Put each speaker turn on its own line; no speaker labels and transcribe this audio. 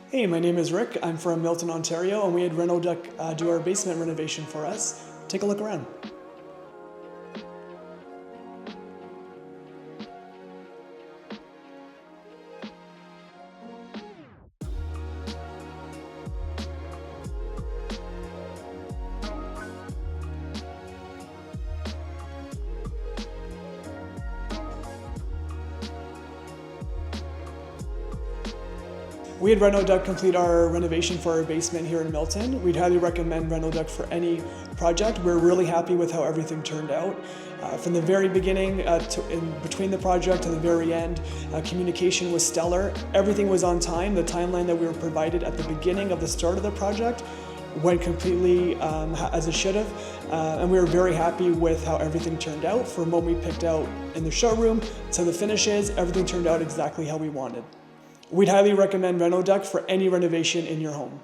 Hey, my name is Rick. I'm from Milton, Ontario, and we had Renovation do our basement renovation for us. Take a look around. We had Renovation complete our renovation for our basement here in Milton. We'd highly recommend Renovation for any project. We're really happy with how everything turned out. From the very beginning, in between the project to the very end, communication was stellar. Everything was on time. The timeline that we were provided at the beginning of the start of the project went completely as it should have, and we were very happy with how everything turned out. From what we picked out in the showroom to the finishes, everything turned out exactly how we wanted. We'd highly recommend Renovation for any renovation in your home.